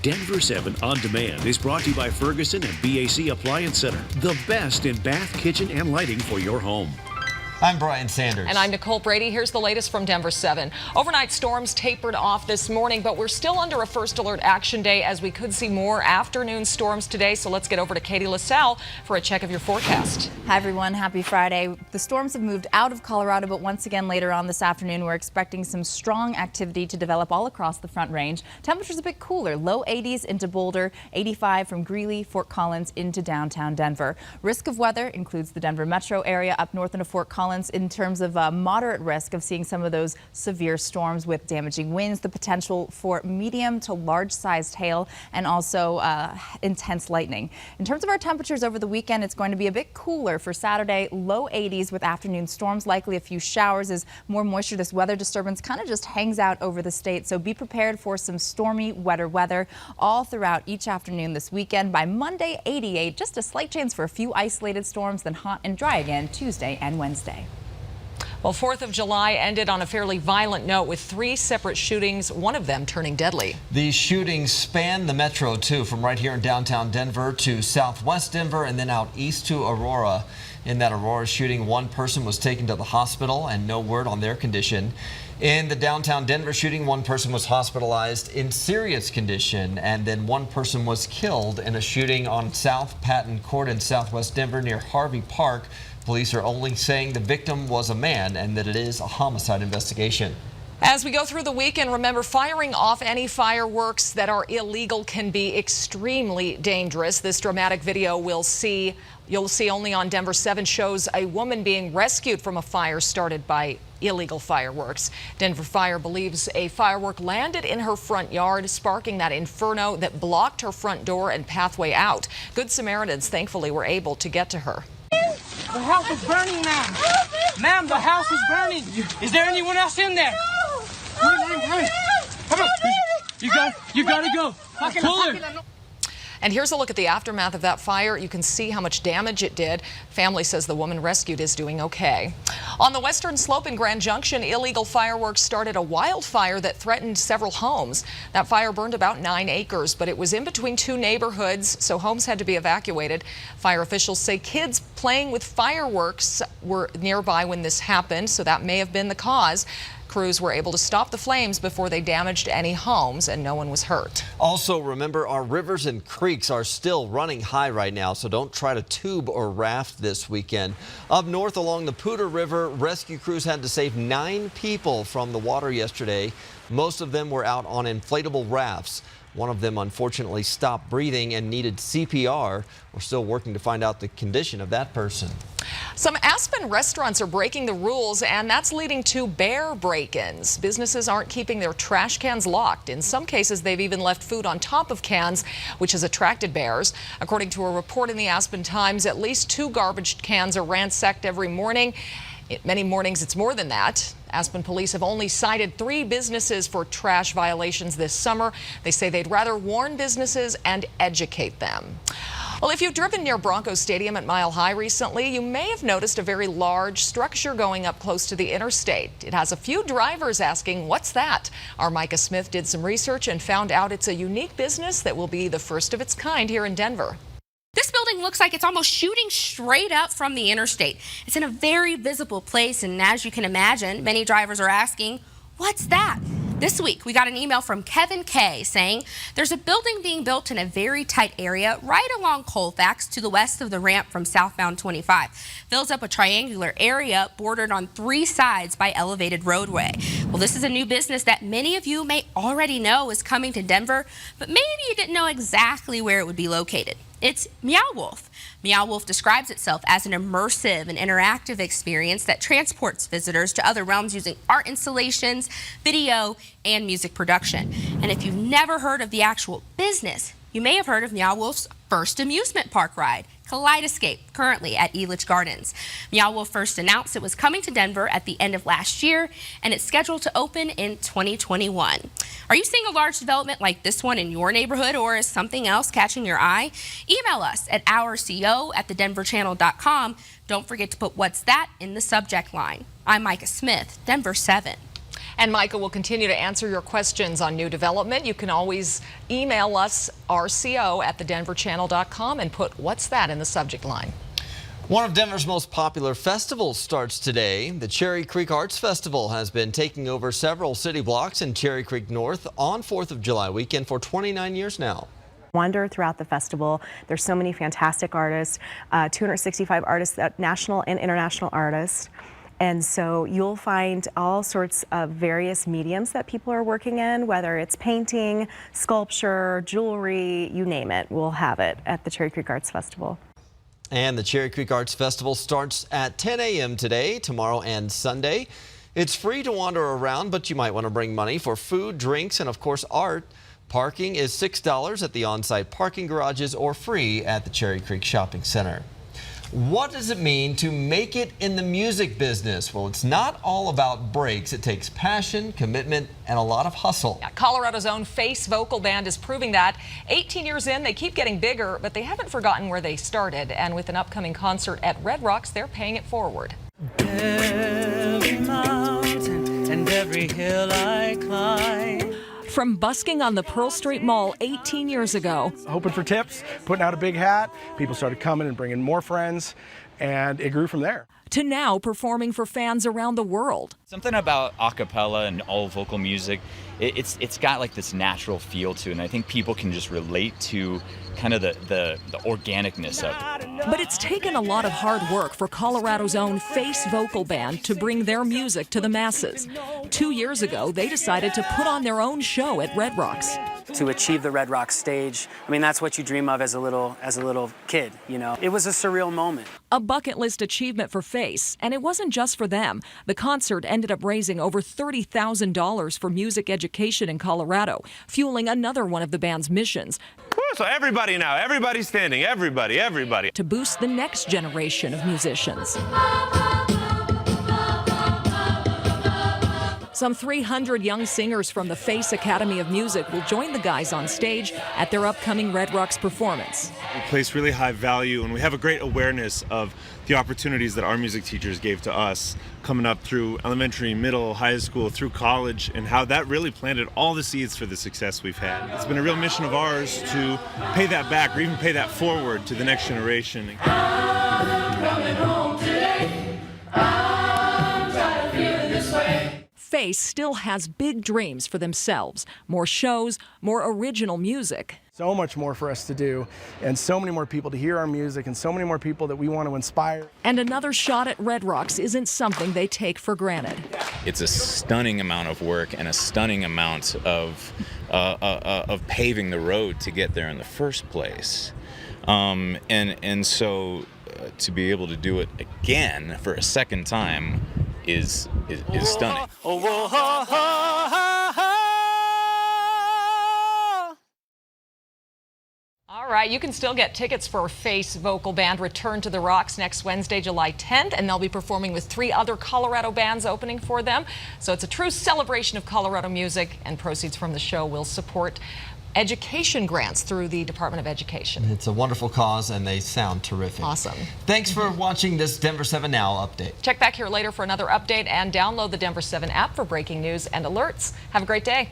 Denver 7 On Demand is brought to you by Ferguson and BAC Appliance Center, the best in bath, kitchen, and lighting for your home. I'm Brian Sanders. And I'm Nicole Brady. Here's the latest from Denver 7. Overnight storms tapered off this morning, but we're still under a first alert action day as we could see more afternoon storms today. So let's get over to Katie LaSalle for a check of your forecast. Hi, everyone. Happy Friday. The storms have moved out of Colorado, but once again later on this afternoon, we're expecting some strong activity to develop all across the Front Range. Temperatures a bit cooler, low 80s into Boulder, 85 from Greeley, Fort Collins into downtown Denver. Risk of weather includes the Denver metro area up north into Fort Collins in terms of moderate risk of seeing some of those severe storms with damaging winds, the potential for medium to large sized hail, and also intense lightning. In terms of our temperatures over the weekend, it's going to be a bit cooler for Saturday, low 80s with afternoon storms, likely a few showers as more moisture. This weather disturbance kind of just hangs out over the state, so be prepared for some stormy, wetter weather all throughout each afternoon this weekend. By Monday, 88, just a slight chance for a few isolated storms, then hot and dry again Tuesday and Wednesday. Well, 4th of July ended on a fairly violent note with 3 separate shootings, one of them turning deadly. These shootings span the metro, too, from right here in downtown Denver to southwest Denver and then out east to Aurora. In that Aurora shooting, one person was taken to the hospital and no word on their condition. In the downtown Denver shooting, one person was hospitalized in serious condition, and then one person was killed in a shooting on South Patton Court in southwest Denver near Harvey Park. Police are only saying the victim was a man and that it is a homicide investigation. As we go through the weekend, remember, firing off any fireworks that are illegal can be extremely dangerous. This dramatic video you'll see only on Denver 7 shows a woman being rescued from a fire started by illegal fireworks. Denver Fire believes a firework landed in her front yard, sparking that inferno that blocked her front door and pathway out. Good Samaritans thankfully were able to get to her. The house is burning, ma'am. Ma'am, the house is burning. Is there anyone else in there? Hurry. Come on. You gotta go. Pull her. And here's a look at the aftermath of that fire. You can see how much damage it did. Family says the woman rescued is doing okay. On the western slope in Grand Junction, illegal fireworks started a wildfire that threatened several homes. That fire burned about 9 acres, but it was in between 2 neighborhoods, so homes had to be evacuated. Fire officials say kids playing with fireworks were nearby when this happened, so that may have been the cause. Crews were able to stop the flames before they damaged any homes, and no one was hurt. Also, remember, our rivers and creeks are still running high right now, so don't try to tube or raft this weekend. Up north along the Poudre River, rescue crews had to save 9 people from the water yesterday. Most of them were out on inflatable rafts. One of them unfortunately stopped breathing and needed CPR. We're still working to find out the condition of that person. Some Aspen restaurants are breaking the rules, and that's leading to bear break-ins. Businesses aren't keeping their trash cans locked. In some cases, they've even left food on top of cans, which has attracted bears. According to a report in the Aspen Times, at least 2 garbage cans are ransacked every morning. Many mornings it's more than that. Aspen police have only cited 3 businesses for trash violations this summer. They say they'd rather warn businesses and educate them. Well, if you've driven near Broncos Stadium at Mile High recently, you may have noticed a very large structure going up close to the interstate. It has a few drivers asking, what's that? Our Micah Smith did some research and found out it's a unique business that will be the first of its kind here in Denver. This building looks like it's almost shooting straight up from the interstate. It's in a very visible place, and as you can imagine, many drivers are asking, what's that? This week, we got an email from Kevin Kay saying there's a building being built in a very tight area right along Colfax to the west of the ramp from southbound 25. Fills up a triangular area bordered on 3 sides by elevated roadway. Well, this is a new business that many of you may already know is coming to Denver, but maybe you didn't know exactly where it would be located. It's Meow Wolf. Meow Wolf describes itself as an immersive and interactive experience that transports visitors to other realms using art installations, video, and music production. And if you've never heard of the actual business, you may have heard of Meow Wolf's first amusement park ride, Kaleidoscape, currently at Elitch Gardens. Meow Wolf first announced it was coming to Denver at the end of last year, and it's scheduled to open in 2021. Are you seeing a large development like this one in your neighborhood, or is something else catching your eye? Email us at ourco@thedenverchannel.com. Don't forget to put "What's that?" in the subject line. I'm Micah Smith, Denver 7. And Micah will continue to answer your questions on new development. You can always email us, rco@thedenverchannel.com, and put "What's that?" in the subject line. One of Denver's most popular festivals starts today. The Cherry Creek Arts Festival has been taking over several city blocks in Cherry Creek North on 4th of July weekend for 29 years now. Wonder throughout the festival. There's so many fantastic artists, 265 artists, national and international artists. And so you'll find all sorts of various mediums that people are working in, whether it's painting, sculpture, jewelry, you name it, we'll have it at the Cherry Creek Arts Festival. And the Cherry Creek Arts Festival starts at 10 a.m. today, tomorrow, and Sunday. It's free to wander around, but you might want to bring money for food, drinks, and of course art. Parking is $6 at the on-site parking garages or free at the Cherry Creek Shopping Center. What does it mean to make it in the music business? Well, it's not all about breaks. It takes passion, commitment, and a lot of hustle. Yeah, Colorado's own Face Vocal Band is proving that. 18 years in, they keep getting bigger, but they haven't forgotten where they started. And with an upcoming concert at Red Rocks, they're paying it forward. Every mountain and every hill I climb. From busking on the Pearl Street Mall 18 years ago, hoping for tips, putting out a big hat, people started coming and bringing more friends, and it grew from there. To now performing for fans around the world. Something about a cappella and all vocal music, it's got like this natural feel to it, and I think people can just relate to kind of the organicness of it. But it's taken a lot of hard work for Colorado's own Face Vocal Band to bring their music to the masses. 2 years ago, they decided to put on their own show at Red Rocks. To achieve the Red Rocks stage, I mean, that's what you dream of as a little kid, you know. It was a surreal moment. A bucket list achievement for Face, and it wasn't just for them. The concert ended up raising over $30,000 for music education in Colorado, fueling another one of the band's missions. So everybody now, everybody's standing, everybody. To boost the next generation of musicians. Some 300 young singers from the Face Academy of Music will join the guys on stage at their upcoming Red Rocks performance. We place really high value, and we have a great awareness of the opportunities that our music teachers gave to us coming up through elementary, middle, high school, through college, and how that really planted all the seeds for the success we've had. It's been a real mission of ours to pay that back or even pay that forward to the next generation. I'm coming home today. I'm tired of feeling this way. Face still has big dreams for themselves. More shows, more original music. So much more for us to do, and so many more people to hear our music, and so many more people that we want to inspire. And another shot at Red Rocks isn't something they take for granted. It's a stunning amount of work and a stunning amount of paving the road to get there in the first place. And so to be able to do it again for a second time is stunning. All right, you can still get tickets for Face Vocal Band Return to the Rocks next Wednesday, July 10th, and they'll be performing with 3 other Colorado bands opening for them. So it's a true celebration of Colorado music, and proceeds from the show will support education grants through the Department of Education. It's a wonderful cause, and they sound terrific. Awesome. Thanks for watching this Denver 7 Now update. Check back here later for another update and download the Denver 7 app for breaking news and alerts. Have a great day.